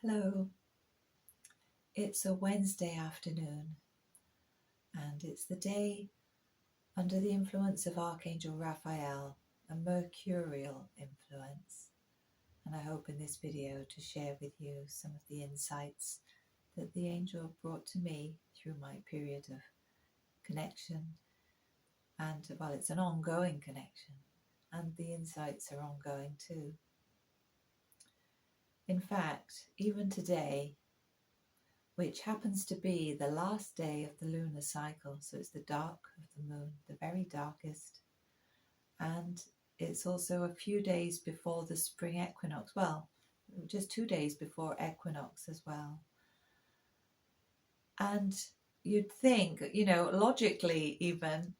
Hello, it's a Wednesday afternoon and it's the day under the influence of Archangel Raphael, a mercurial influence. And I hope in this video to share with you some of the insights that the angel brought to me through my period of connection. And well, it's an ongoing connection and the insights are ongoing too. In fact, even today, which happens to be the last day of the lunar cycle. So it's the dark of the moon, the very darkest. And it's also a few days before the spring equinox. Well, just 2 days before equinox as well. And you'd think, logically even,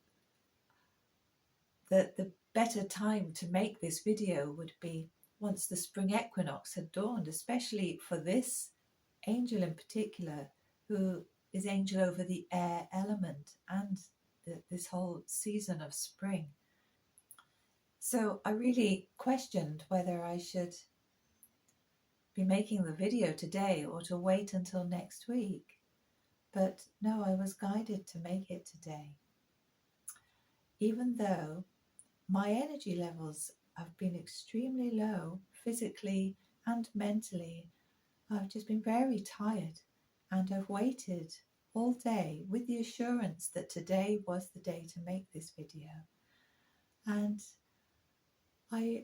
that the better time to make this video would be once the spring equinox had dawned, especially for this angel in particular, who is angel over the air element and this whole season of spring. So I really questioned whether I should be making the video today or to wait until next week. But no, I was guided to make it today. Even though my energy levels have been extremely low, physically and mentally, I've just been very tired and I've waited all day with the assurance that today was the day to make this video. And I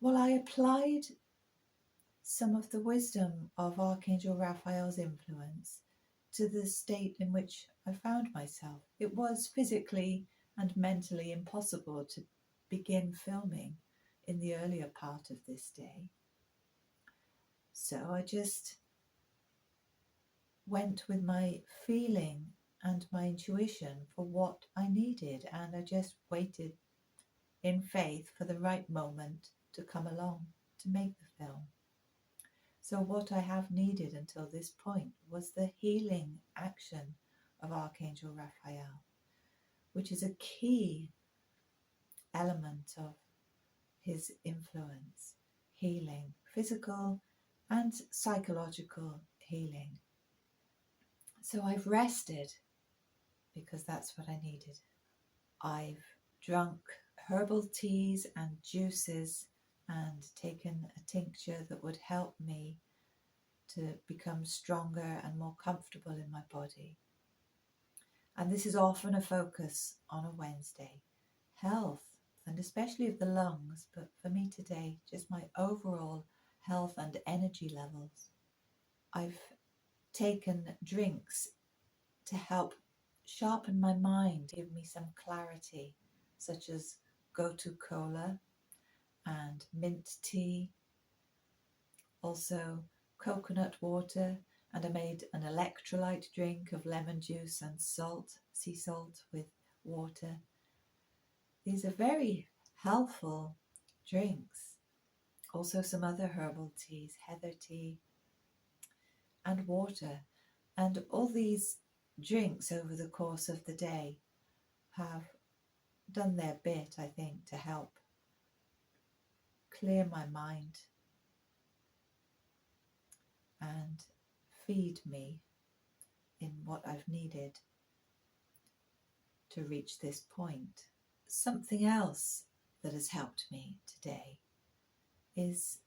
applied some of the wisdom of Archangel Raphael's influence to the state in which I found myself. It was physically and mentally impossible to begin filming in the earlier part of this day. So I just went with my feeling and my intuition for what I needed, and I just waited in faith for the right moment to come along to make the film. So what I have needed until this point was the healing action of Archangel Raphael, which is a key element of his influence: healing, physical and psychological healing. So I've rested because that's what I needed. I've drunk herbal teas and juices and taken a tincture that would help me to become stronger and more comfortable in my body. And this is often a focus on a Wednesday. Health, and especially of the lungs, but for me today, just my overall health and energy levels. I've taken drinks to help sharpen my mind, give me some clarity, such as Gotu Cola and mint tea, also coconut water, and I made an electrolyte drink of lemon juice and salt, sea salt with water. These are very healthful drinks. Also some other herbal teas, heather tea and water. And all these drinks over the course of the day have done their bit, I think, to help clear my mind and feed me in what I've needed to reach this point. Something else that has helped me today is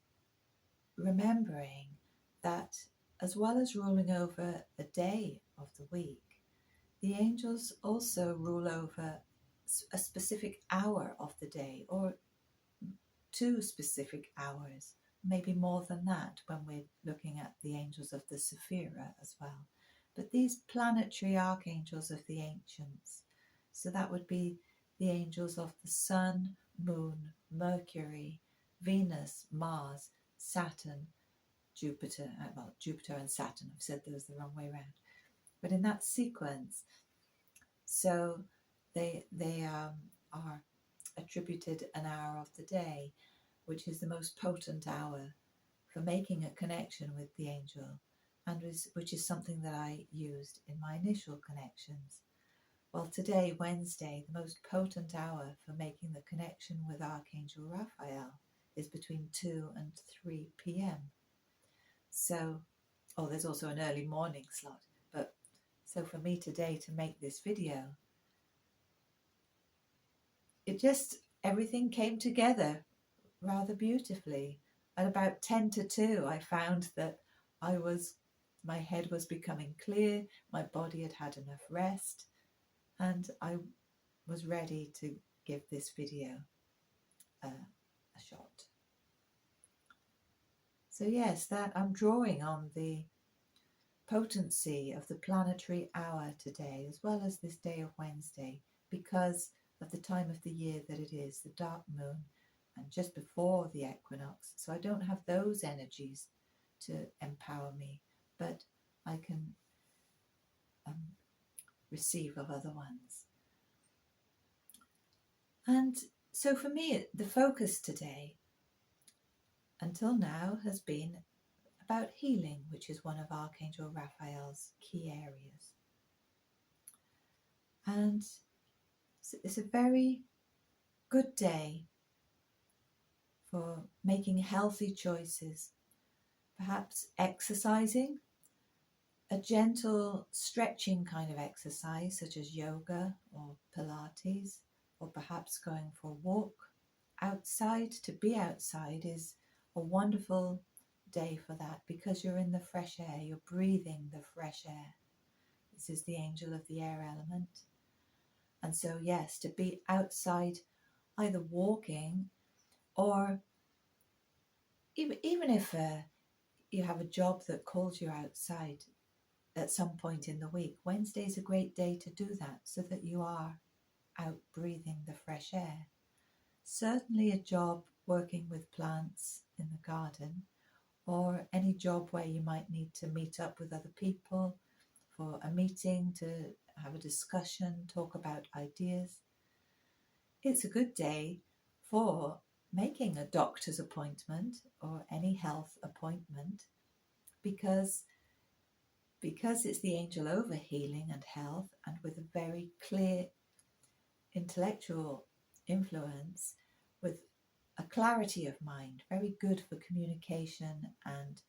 remembering that as well as ruling over a day of the week, the angels also rule over a specific hour of the day, or 2 specific hours, maybe more than that when we're looking at the angels of the Sephira as well. But these planetary archangels of the ancients, so that would be the angels of the Sun, Moon, Mercury, Venus, Mars, Saturn, Jupiter, Jupiter and Saturn, I've said those the wrong way around, but in that sequence. So they are attributed an hour of the day, which is the most potent hour for making a connection with the angel, and which is something that I used in my initial connections. Well, today, Wednesday, the most potent hour for making the connection with Archangel Raphael is between 2 and 3 p.m. So, oh, there's also an early morning slot. But so for me today to make this video, it just, everything came together rather beautifully. At about 10 to 2, I found that my head was becoming clear, my body had had enough rest, and I was ready to give this video a shot. So yes, that I'm drawing on the potency of the planetary hour today, as well as this day of Wednesday, because of the time of the year that it is, the dark moon, and just before the equinox. So I don't have those energies to empower me, but I can receive of other ones. And so for me, the focus today, until now, has been about healing, which is one of Archangel Raphael's key areas. And it's a very good day for making healthy choices, perhaps exercising, a gentle stretching kind of exercise such as yoga or Pilates, or perhaps going for a walk outside. To be outside is a wonderful day for that, because you're in the fresh air, you're breathing the fresh air. This is the angel of the air element. And so yes, to be outside, either walking, or even if you have a job that calls you outside at some point in the week, Wednesday is a great day to do that, so that you are out breathing the fresh air. Certainly a job working with plants in the garden, or any job where you might need to meet up with other people for a meeting, to have a discussion, talk about ideas. It's a good day for making a doctor's appointment or any health appointment, because it's the angel over healing and health, and with a very clear intellectual influence, with a clarity of mind, very good for communication and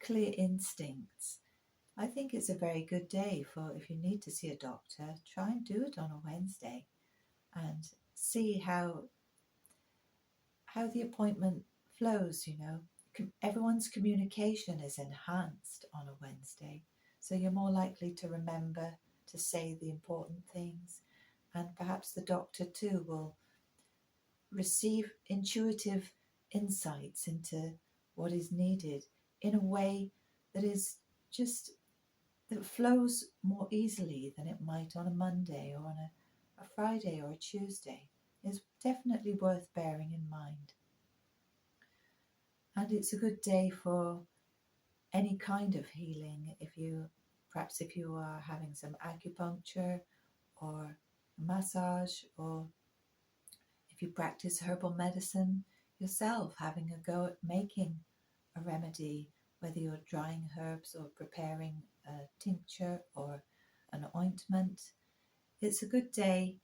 clear instincts. I think it's a very good day for, if you need to see a doctor, try and do it on a Wednesday and see how the appointment flows. Everyone's communication is enhanced on a Wednesday, so you're more likely to remember to say the important things, and perhaps the doctor too will receive intuitive insights into what is needed in a way that flows more easily than it might on a Monday or on a Friday or a Tuesday. Is definitely worth bearing in mind. And it's a good day for any kind of healing. If you are having some acupuncture or massage, or if you practice herbal medicine yourself, having a go at making a remedy, whether you're drying herbs or preparing a tincture or an ointment. It's a good day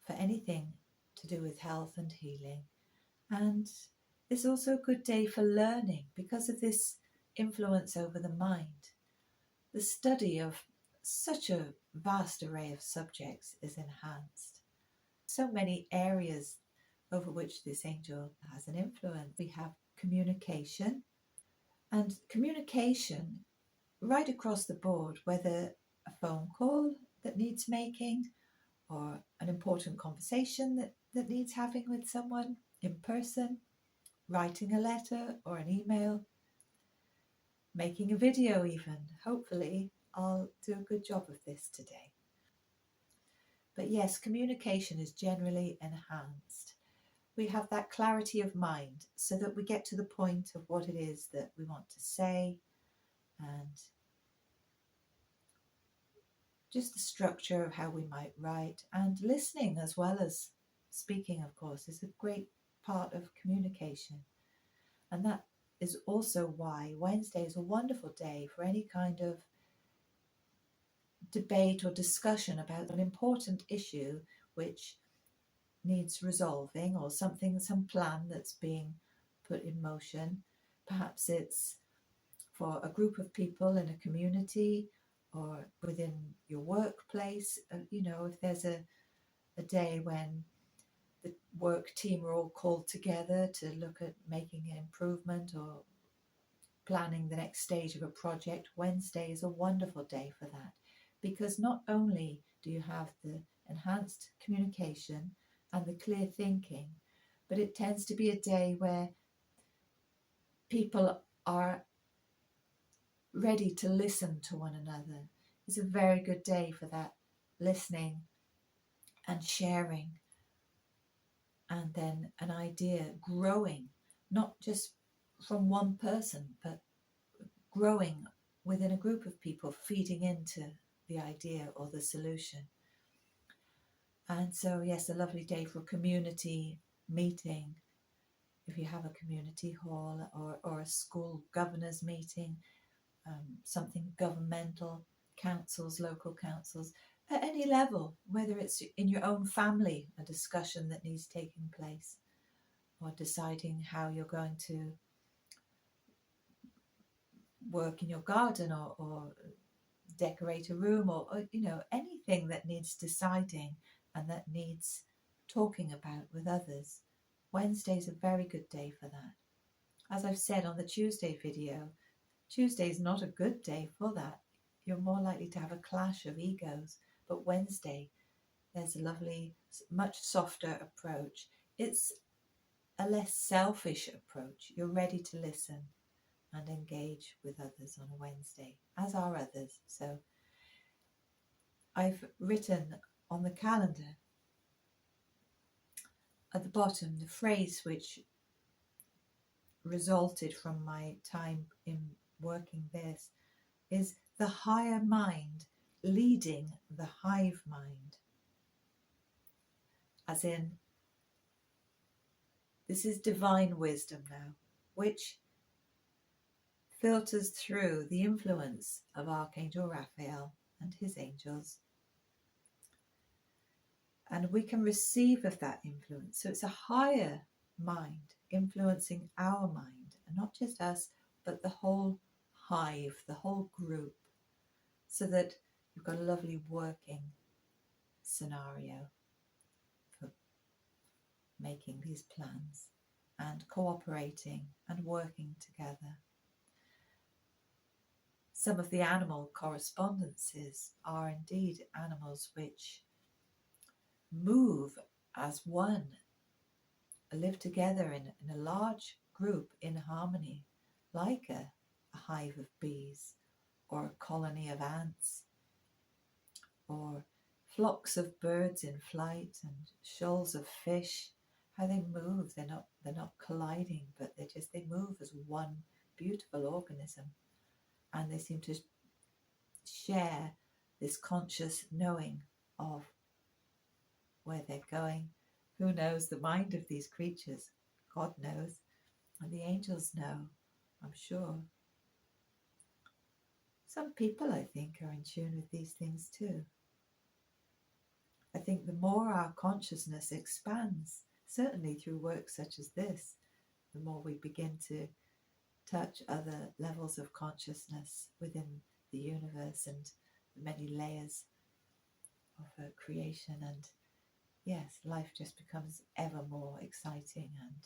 for anything to do with health and healing. And it's also a good day for learning, because of this influence over the mind. The study of such a vast array of subjects is enhanced. So many areas over which this angel has an influence. We have communication, and communication right across the board, whether a phone call that needs making, or an important conversation that needs having with someone in person, writing a letter or an email, making a video even. Hopefully I'll do a good job of this today. But yes, communication is generally enhanced. We have that clarity of mind, so that we get to the point of what it is that we want to say, and just the structure of how we might write. And listening as well as speaking, of course, is a great part of communication. And that is also why Wednesday is a wonderful day for any kind of debate or discussion about an important issue which needs resolving, or some plan that's being put in motion. Perhaps it's for a group of people in a community or within your workplace. If there's a day when the work team are all called together to look at making an improvement or planning the next stage of a project, Wednesday is a wonderful day for that, because not only do you have the enhanced communication and the clear thinking, but it tends to be a day where people are ready to listen to one another. It's a very good day for that listening and sharing, and then an idea growing, not just from one person, but growing within a group of people, feeding into the idea or the solution. And so, yes, a lovely day for a community meeting, if you have a community hall, or a school governors meeting, something governmental, councils, local councils, at any level, whether it's in your own family, a discussion that needs taking place, or deciding how you're going to work in your garden, or decorate a room, or anything that needs deciding and that needs talking about with others. Wednesday's a very good day for that. As I've said on the Tuesday video, Tuesday is not a good day for that. You're more likely to have a clash of egos. But Wednesday, there's a lovely, much softer approach. It's a less selfish approach. You're ready to listen and engage with others on a Wednesday, as are others. So I've written on the calendar at the bottom the phrase which resulted from my time in working this is the higher mind leading the hive mind. As in, this is divine wisdom now, which filters through the influence of Archangel Raphael and his angels. And we can receive of that influence. So it's a higher mind influencing our mind, and not just us, but the whole hive, the whole group, so that you've got a lovely working scenario for making these plans and cooperating and working together. Some of the animal correspondences are indeed animals which move as one, live together in a large group in harmony, like a hive of bees or a colony of ants, or flocks of birds in flight and shoals of fish. How they move, they're not colliding, but they move as one beautiful organism, and they seem to share this conscious knowing of where they're going. Who knows the mind of these creatures? God knows, and the angels know, I'm sure. Some people, I think, are in tune with these things too. I think the more our consciousness expands, certainly through work such as this, the more we begin to touch other levels of consciousness within the universe and the many layers of creation. And yes, life just becomes ever more exciting and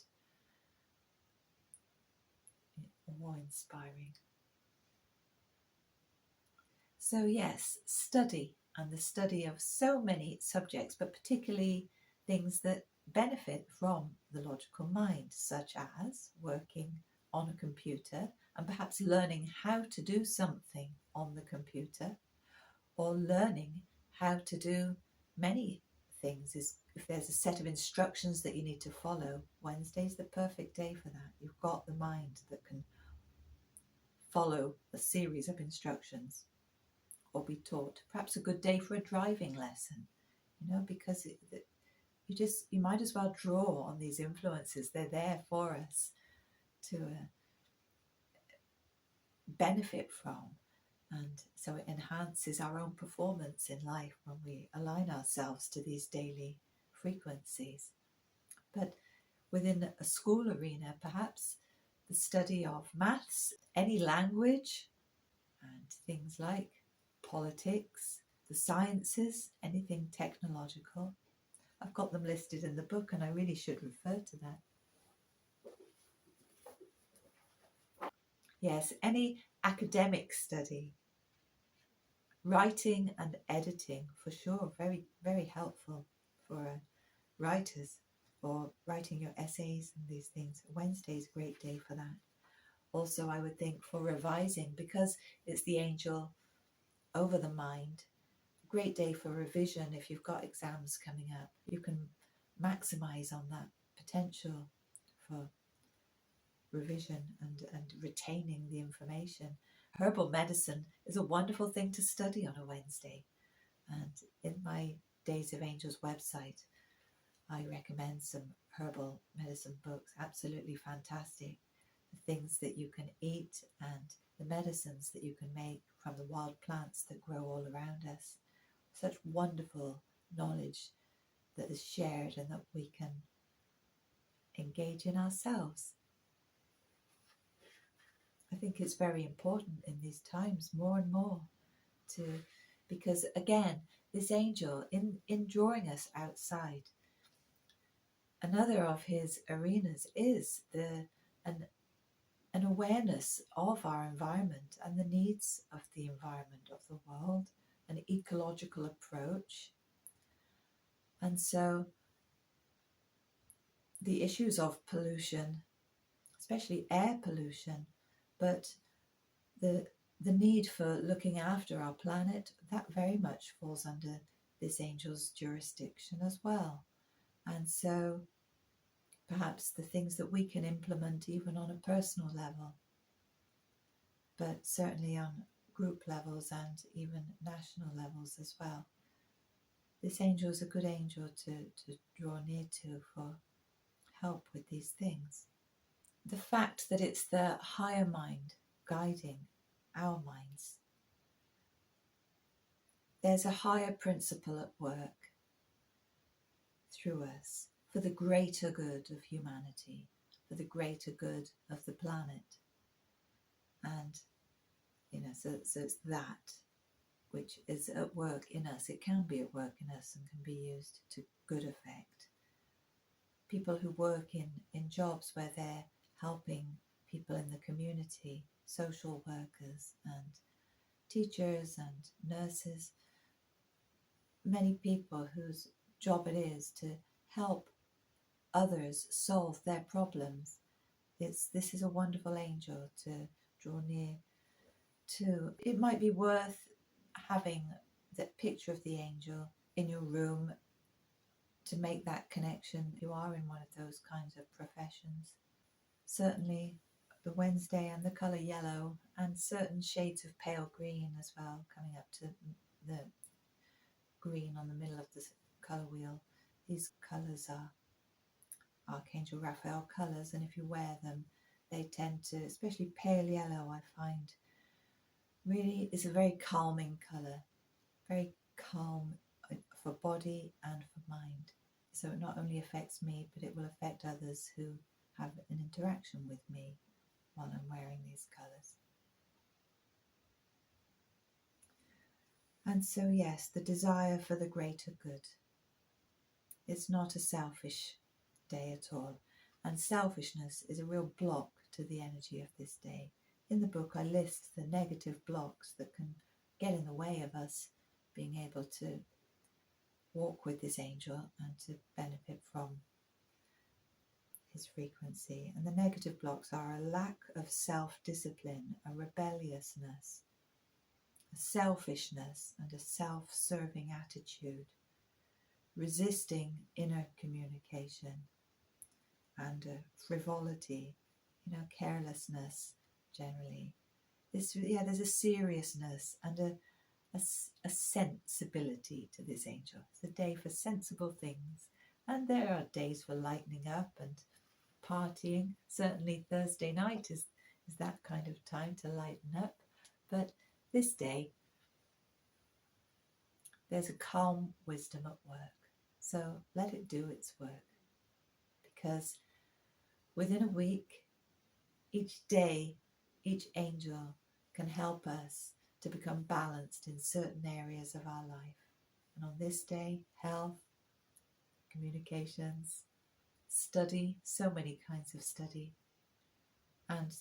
awe-inspiring. So yes, study, and the study of so many subjects, but particularly things that benefit from the logical mind, such as working on a computer and perhaps learning how to do something on the computer, or learning how to do many things. If there's a set of instructions that you need to follow, Wednesday's the perfect day for that. You've got the mind that can follow a series of instructions or be taught. Perhaps a good day for a driving lesson, because you might as well draw on these influences. They're there for us to benefit from, and so it enhances our own performance in life when we align ourselves to these daily frequencies. But within a school arena, perhaps the study of maths, any language, and things like politics, the sciences, anything technological. I've got them listed in the book and I really should refer to that. Yes, any academic study, writing and editing for sure, very, very helpful for writers, for writing your essays and these things. Wednesday is a great day for that. Also, I would think for revising, because it's the angel over the mind, great day for revision. If you've got exams coming up, you can maximize on that potential for revision and retaining the information. Herbal medicine is a wonderful thing to study on a Wednesday. And in my Days of Angels website, I recommend some herbal medicine books, absolutely fantastic. The things that you can eat and the medicines that you can make from the wild plants that grow all around us. Such wonderful knowledge that is shared and that we can engage in ourselves. I think it's very important in these times more and more because again, this angel in drawing us outside, another of his arenas is an awareness of our environment and the needs of the environment, of the world, an ecological approach. And so the issues of pollution, especially air pollution, but the need for looking after our planet, that very much falls under this angel's jurisdiction as well. And so perhaps the things that we can implement even on a personal level, but certainly on group levels and even national levels as well. This angel is a good angel to draw near to for help with these things. The fact that it's the higher mind guiding our minds. There's a higher principle at work through us for the greater good of humanity, for the greater good of the planet. And, so it's that which is at work in us. It can be at work in us and can be used to good effect. People who work in jobs where they're helping people in the community, social workers and teachers and nurses, many people whose job it is to help others solve their problems. This is a wonderful angel to draw near to. It might be worth having that picture of the angel in your room to make that connection. You are in one of those kinds of professions. Certainly the Wednesday and the colour yellow and certain shades of pale green as well, coming up to the green on the middle of the colour wheel. These colours are Archangel Raphael colours, and if you wear them, they tend to, especially pale yellow, I find really is a very calming colour, very calm for body and for mind. So it not only affects me, but it will affect others who have an interaction with me while I'm wearing these colours. And so yes, the desire for the greater good. It's not a selfish day at all. And selfishness is a real block to the energy of this day. In the book I list the negative blocks that can get in the way of us being able to walk with this angel and to benefit from his frequency. And the negative blocks are a lack of self-discipline, a rebelliousness, a selfishness and a self-serving attitude, resisting inner communication and frivolity, carelessness generally. There's a seriousness and a sensibility to this angel. It's a day for sensible things, and there are days for lightening up and partying. Certainly Thursday night is that kind of time to lighten up, but this day there's a calm wisdom at work, so let it do its work, because within a week, each day, each angel can help us to become balanced in certain areas of our life. And on this day, health, communications, study, so many kinds of study, and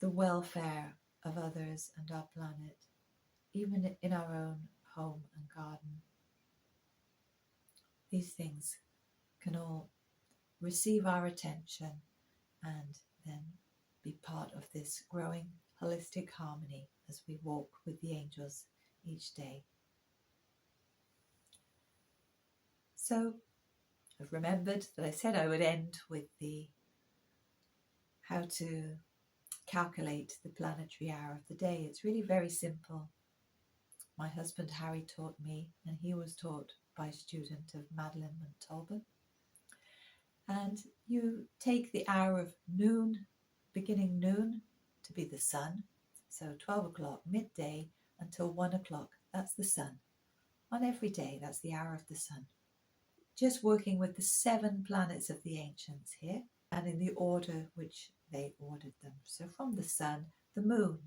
the welfare of others and our planet, even in our own home and garden. These things can all receive our attention and then be part of this growing holistic harmony as we walk with the angels each day. So I've remembered that I said I would end with the how to calculate the planetary hour of the day. It's really very simple. My husband Harry taught me, and he was taught by a student of Madeline Montalban. And you take the hour of noon, beginning noon, to be the sun. So 12 o'clock, midday, until 1 o'clock, that's the sun. On every day, that's the hour of the sun. Just working with the 7 planets of the ancients here, and in the order which they ordered them. So from the sun, the moon.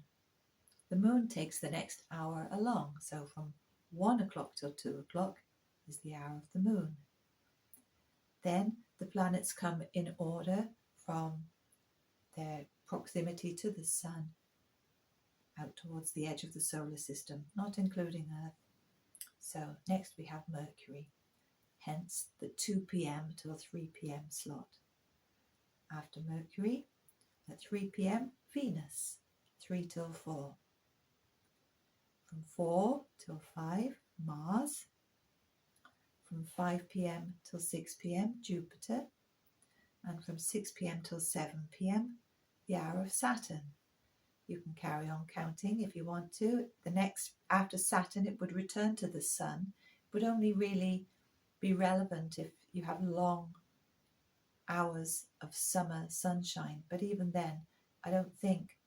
The moon takes the next hour along. So from 1 o'clock till 2 o'clock is the hour of the moon. Then the planets come in order from their proximity to the sun out towards the edge of the solar system, not including Earth. So next we have Mercury, hence the 2 p.m. till 3 p.m. slot. After Mercury, at 3 p.m, Venus, 3 till 4. From 4 till 5, Mars. From 5 p.m. till 6 p.m, Jupiter. And from 6 p.m. till 7 p.m, the hour of Saturn. You can carry on counting if you want to. The next, after Saturn, it would return to the sun. It would only really be relevant if you have long hours of summer sunshine. But even then, I don't think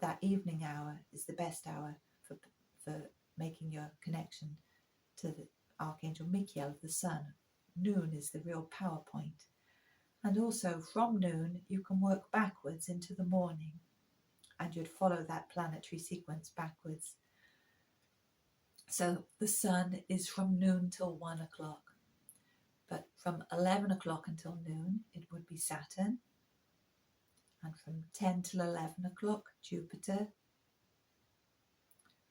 that evening hour is the best hour for making your connection to the Archangel Michael of the sun. Noon is the real power point. And also from noon, you can work backwards into the morning, and you'd follow that planetary sequence backwards. So the sun is from noon till 1 o'clock. But from 11 o'clock until noon, it would be Saturn. And from 10 till 11 o'clock, Jupiter.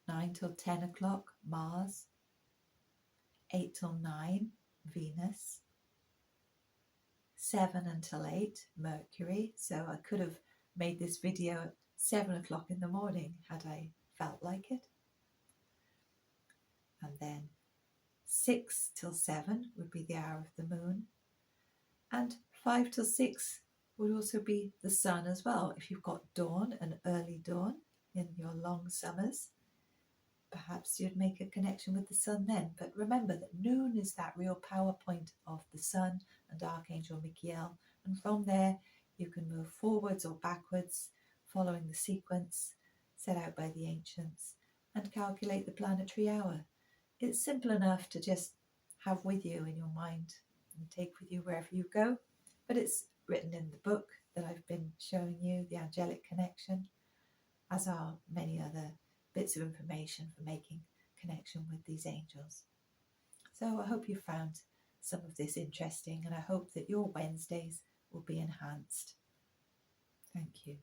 9 till 10 o'clock, Mars. 8 till 9, Venus. 7 until 8, Mercury. So I could have made this video at 7 o'clock in the morning had I felt like it. And then 6 till 7 would be the hour of the moon. And 5 till 6 would also be the sun as well. If you've got dawn, an early dawn in your long summers, perhaps you'd make a connection with the sun then. But remember that noon is that real power point of the sun and Archangel Michael. And from there, you can move forwards or backwards, following the sequence set out by the ancients, and calculate the planetary hour. It's simple enough to just have with you in your mind and take with you wherever you go. But it's written in the book that I've been showing you, The Angelic Connection, as are many other bits of information for making connection with these angels. So I hope you found some of this interesting, and I hope that your Wednesdays will be enhanced. Thank you.